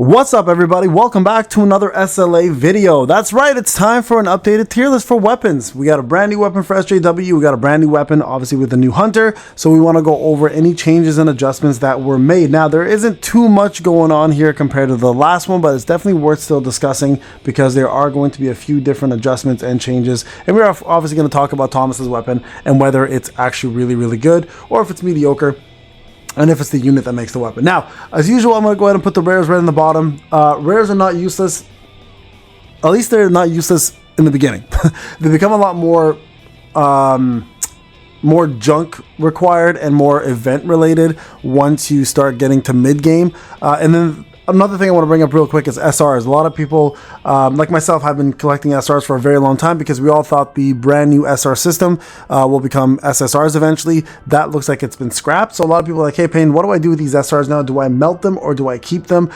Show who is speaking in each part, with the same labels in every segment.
Speaker 1: What's up, everybody? Welcome back to another SLA video. That's right, it's time for an updated tier list for weapons. We got a brand new weapon for SJW. We got a brand new weapon, obviously, with the new hunter. So we want to go over any changes and adjustments that were made. Now, there isn't too much going on here compared to the last one, but it's definitely worth still discussing because there are going to be a few different adjustments and changes. And we're obviously going to talk about Thomas's weapon and whether it's actually really good or if it's mediocre, and if it's the unit that makes the weapon. Now, as usual, I'm going to go ahead and put the rares right in the bottom. Rares are not useless. At least they're not useless in the beginning. They become a lot more junk required and more event related once you start getting to mid game. And then another thing I want to bring up real quick is SRs. A lot of people, like myself, have been collecting SRs for a very long time because we all thought the brand new SR system will become SSRs eventually. That looks like it's been scrapped. So a lot of people are like, hey, Payne, what do I do with these SRs now? Do I melt them or do I keep them?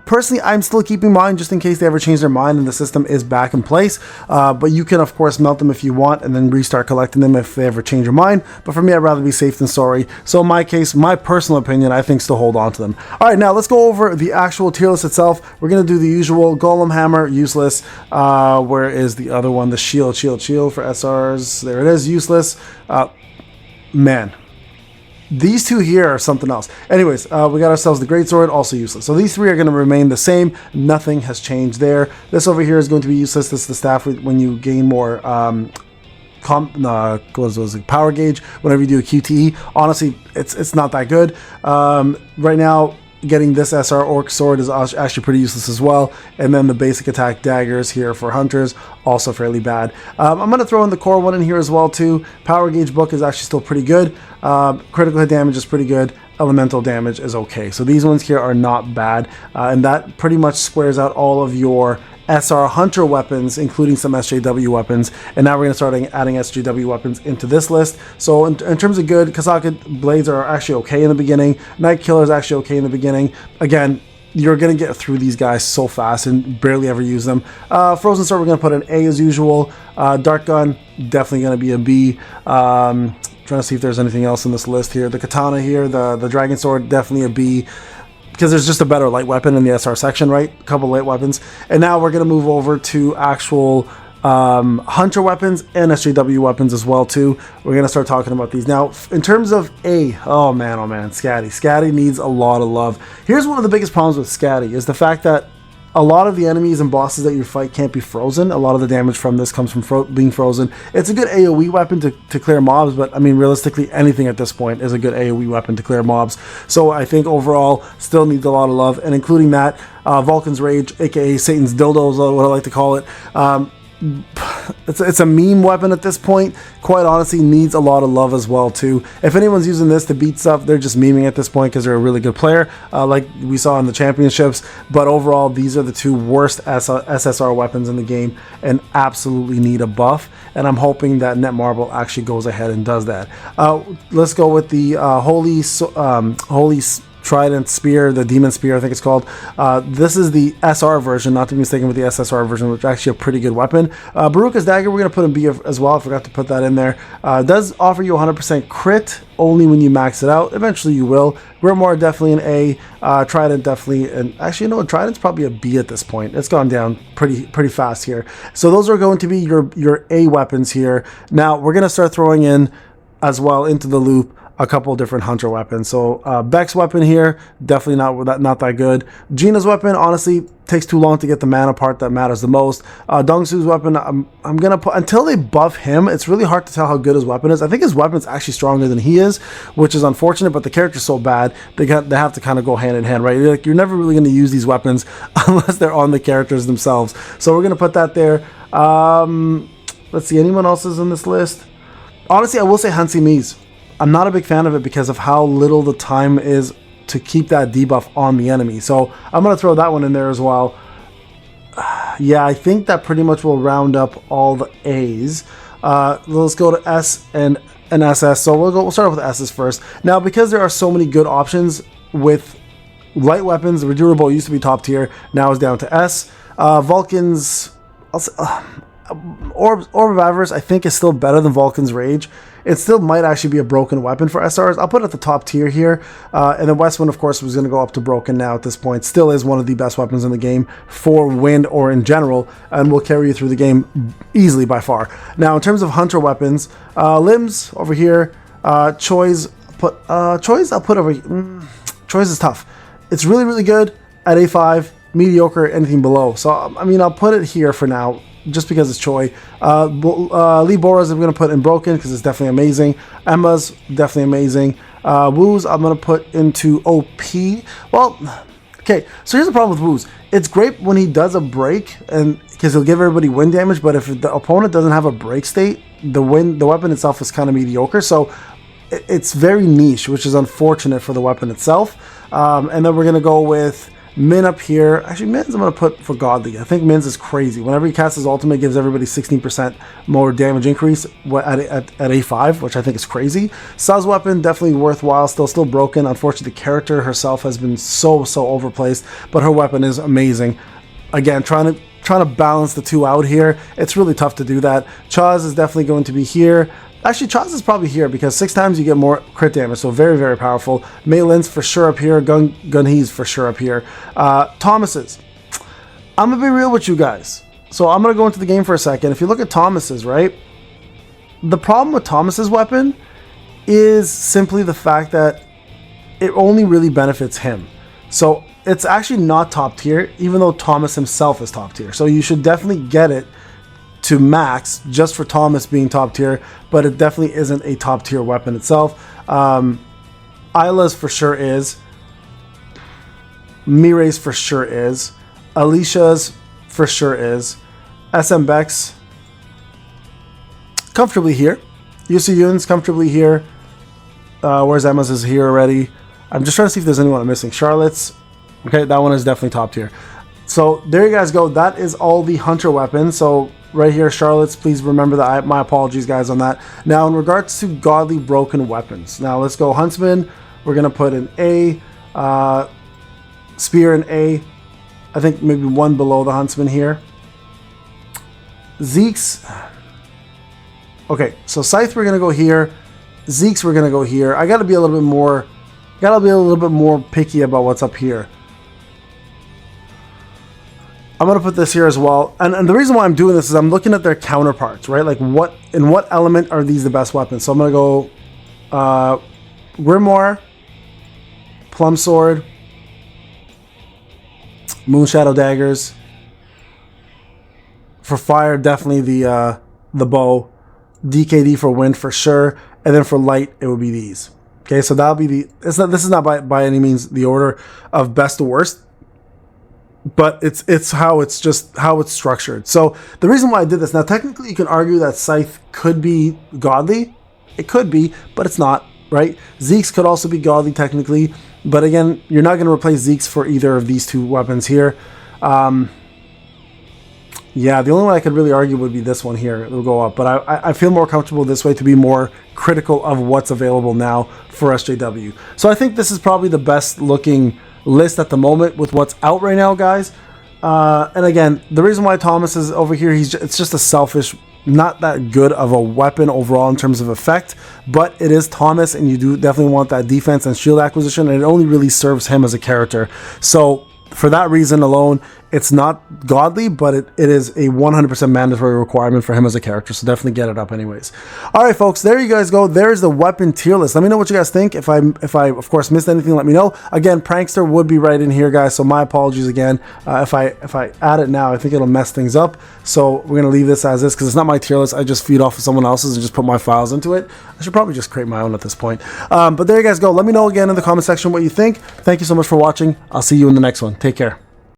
Speaker 1: Personally, I'm still keeping mine just in case they ever change their mind and the system is back in place. But you can, of course, melt them if you want and then restart collecting them if they ever change your mind. But for me, I'd rather be safe than sorry. So in my case, my personal opinion, I think still hold on to them. All right, now let's go over the actual tier list itself. We're going to do the usual golem hammer, useless. Where is the other one? The shield for SRs. There it is, useless. Man. These two here are something else. Anyways, we got ourselves the greatsword, also useless. So these three are going to remain the same. Nothing has changed there. This over here is going to be useless. This is the staff when you gain more power gauge whenever you do a QTE. Honestly, it's not that good. Right now, getting this SR Orc Sword is actually pretty useless as well. And then the basic attack daggers here for hunters, also fairly bad. I'm going to throw in the core one in here as well too. Power gauge book is actually still pretty good. Critical hit damage is pretty good. Elemental damage is okay. So these ones here are not bad. And that pretty much squares out all of your SR Hunter weapons, including some SJW weapons. And now we're going to start adding SJW weapons into this list. So in terms of good, Kasaka blades are actually okay in the beginning. Night Killer is actually okay in the beginning. Again, you're going to get through these guys so fast and barely ever use them. Frozen Sword, we're going to put an A as usual. Dart Gun, definitely going to be a B. Trying to see if there's anything else in this list here. The Katana here, the Dragon Sword, definitely a B, because there's just a better light weapon in the SR section, right? A couple light weapons. And now we're going to move over to actual hunter weapons and SJW weapons as well too. We're going to start talking about these. Now, in terms of oh man, Scatty. Scatty needs a lot of love. Here's one of the biggest problems with Scatty is the fact that a lot of the enemies and bosses that you fight can't be frozen. A lot of the damage from this comes from being frozen. It's a good AoE weapon to clear mobs, but I mean, realistically, anything at this point is a good AoE weapon to clear mobs. So I think overall, still needs a lot of love, and including that, Vulcan's Rage, aka Satan's Dildo is what I like to call it. It's a meme weapon at this point. Quite honestly, needs a lot of love as well too. If anyone's using this to beat stuff, they're just memeing at this point because they're a really good player, like we saw in the championships. But overall, these are the two worst SSR weapons in the game and absolutely need a buff. And I'm hoping that Netmarble actually goes ahead and does that. Let's go with the Holy Trident Spear, the Demon Spear, I think it's called. This is the SR version, not to be mistaken with the SSR version, which is actually a pretty good weapon. Baruka's Dagger, we're going to put in B as well. I forgot to put that in there. It does offer you 100% crit only when you max it out. Eventually you will. Grimoire, definitely an A. Trident, definitely. And actually, you know, Trident's probably a B at this point. It's gone down pretty fast here. So those are going to be your A weapons here. Now, we're going to start throwing in as well into the loop a couple different hunter weapons. So Beck's weapon here, definitely not that good. Gina's weapon, honestly, takes too long to get the mana part that matters the most. Dongsu's weapon, I'm gonna put, until they buff him, it's really hard to tell how good his weapon is. I think his weapon's actually stronger than he is, which is unfortunate, but the character's so bad, they have to kind of go hand in hand, right? You're never really gonna use these weapons unless they're on the characters themselves. So we're gonna put that there. Let's see, anyone else is in this list? Honestly, I will say Hansi Mies. I'm not a big fan of it because of how little the time is to keep that debuff on the enemy. So I'm going to throw that one in there as well. Yeah, I think that pretty much will round up all the A's. Let's go to S and SS. So we'll start off with S's first. Now, because there are so many good options with light weapons, the Redurable used to be top tier, now is down to S. Vulcan's Orb of Avarice, I think, is still better than Vulcan's Rage. it still might actually be a broken weapon for SRs. I'll put it at the top tier here. And then Westwind, of course, was going to go up to broken now at this point. Still is one of the best weapons in the game for wind or in general, and will carry you through the game easily by far. Now, in terms of hunter weapons, limbs over here, Choi's I'll put over. Choi's is tough. It's really, really good at A5, mediocre, anything below. So, I mean, I'll put it here for now, just because it's Choi. Lee Bora's I'm going to put in broken because it's definitely amazing. Emma's definitely amazing. Wu's I'm going to put into OP. Well, okay, so here's the problem with Wu's. It's great when he does a break, and because he'll give everybody wind damage, but if the opponent doesn't have a break state, the weapon itself is kind of mediocre. So it's very niche, which is unfortunate for the weapon itself. And then we're going to go with Min up here. Actually, Min's I'm going to put for Godly. I think Min's is crazy. Whenever he casts his ultimate, gives everybody 16% more damage increase at A5, which I think is crazy. Sa's weapon, definitely worthwhile. Still broken. Unfortunately, the character herself has been so overplaced, but her weapon is amazing. Again, trying to balance the two out here. It's really tough to do that. Chaz is definitely going to be here. Actually, Chaz is probably here because 6 times you get more crit damage, so very powerful. Meilin's for sure up here. Gunhee's for sure up here. Thomas's. I'm going to be real with you guys. So I'm going to go into the game for a second. If you look at Thomas's, right? The problem with Thomas's weapon is simply the fact that it only really benefits him. So it's actually not top tier, even though Thomas himself is top tier. So you should definitely get it to max just for Thomas being top tier, but it definitely isn't a top tier weapon itself. Isla's for sure is. Mirai's for sure is. Alicia's for sure is. SM Beck's comfortably here. Yusu Yun's comfortably here. Whereas Emma's is here already. I'm just trying to see if there's anyone I'm missing. Charlotte's. Okay, that one is definitely top tier. So there you guys go. That is all the hunter weapons. So right here, Charlotte's, please remember that. My apologies, guys, on that. Now, in regards to godly broken weapons. Now, let's go Huntsman. We're going to put an A. Spear in A. I think maybe one below the Huntsman here. Zeke's. Okay, so Scythe, we're going to go here. Zeke's, we're going to go here. I got to be a little bit more picky about what's up here. I'm going to put this here as well. And the reason why I'm doing this is I'm looking at their counterparts, right? Like in what element are these the best weapons? So I'm going to go Grimoire, Plum Sword, Moonshadow Daggers. For fire, definitely the bow. DKD for wind for sure. And then for light, it would be these. Okay, so that'll be this is not by any means the order of best to worst. But it's how it's structured. So the reason why I did this, now technically you can argue that Scythe could be godly. It could be, but it's not, right? Zeke's could also be godly technically. But again, you're not going to replace Zeke's for either of these two weapons here. Yeah, the only one I could really argue would be this one here. It'll go up. But I feel more comfortable this way to be more critical of what's available now for SJW. So I think this is probably the best looking list at the moment with what's out right now, guys. And again, the reason why Thomas is over here, it's just a selfish, not that good of a weapon overall in terms of effect, but it is Thomas, and you do definitely want that defense and shield acquisition, and it only really serves him as a character. So for that reason alone, it's not godly, but it is a 100% mandatory requirement for him as a character, so definitely get it up anyways. All right, folks, there you guys go. There's the weapon tier list. Let me know what you guys think. If I of course missed anything, let me know. Again, Prankster would be right in here, guys, so my apologies again. If I add it now, I think it'll mess things up, so we're gonna leave this as is because it's not my tier list. I just feed off of someone else's and just put my files into it. I should probably just create my own at this point. But there you guys go. Let me know again in the comment section what you think. Thank you so much for watching. I'll see you in the next one. Take care.